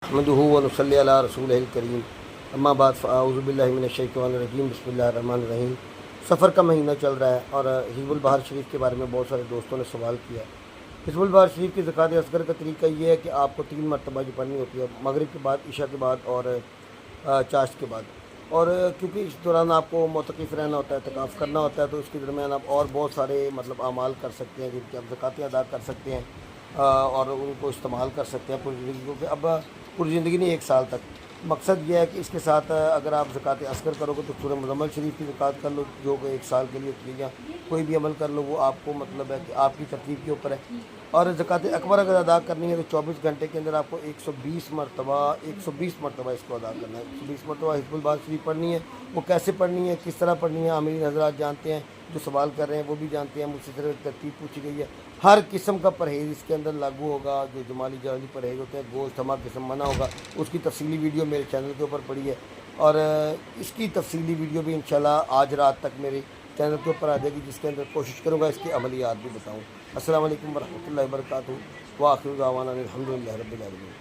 نحمده ونصلی علی رسولہ الکریم اما بعد فاعوذ باللہ من الشیطان الرجیم بسم اللہ الرحمن الرحیم۔ سفر کا مہینہ چل رہا ہے اور حزب البحر شریف کے بارے میں بہت سارے دوستوں نے سوال کیا ہے۔ حزب البحر شریف کی زکوٰۃ اصغر کا طریقہ یہ ہے کہ آپ کو 3 مرتبہ جو پڑھنی ہوتی ہے، مغرب کے بعد، عشاء کے بعد اور چاشت کے بعد، اور کیونکہ اس دوران آپ کو معتکف رہنا ہوتا ہے، اعتکاف کرنا ہوتا ہے، تو اس کے درمیان آپ اور بہت سارے اعمال کر سکتے ہیں جن کی آپ زکوٰۃیں ادا کر سکتے ہیں اور ان کو استعمال کر سکتے ہیں پوری زندگی کو، اب پوری زندگی نہیں 1 سال تک۔ مقصد یہ ہے کہ اس کے ساتھ اگر آپ زکوٰۃ اصغر کرو گے تو سورہ مزمل شریف کی زکوٰۃ کر لو، جو کہ 1 سال کے لیے ہوتی ہے، یا کوئی بھی عمل کر لو، وہ آپ کو ہے کہ آپ کی ترتیب کے اوپر ہے۔ اور زکوٰۃ اکبر اگر ادا کرنی ہے تو 24 گھنٹے کے اندر آپ کو 120 مرتبہ اس کو ادا کرنا ہے۔ 120 مرتبہ حزب البحر شریف پڑھنی ہے۔ وہ کیسے پڑھنی ہے، کس طرح پڑھنی ہے، امیر حضرات جانتے ہیں، جو سوال کر رہے ہیں وہ بھی جانتے ہیں، مجھ سے صرف ترتیب پوچھی گئی ہے۔ ہر قسم کا پرہیز اس کے اندر لاگو ہوگا، جو جمالی جلالی پرہیز ہوتے ہیں، گوشت تمام قسم منع ہوگا، اس کی تفصیلی ویڈیو میرے چینل کے اوپر پڑی ہے، اور اس کی تفصیلی ویڈیو بھی انشاءاللہ آج رات تک میرے چینل کے اوپر آ جائے گی، جس کے اندر کوشش کروں گا اس کی عملیات بھی بتاؤں۔ السلام علیکم ورحمۃ اللہ وبرکاتہ، وآخر دعوانا الحمد للہ رب العالمین۔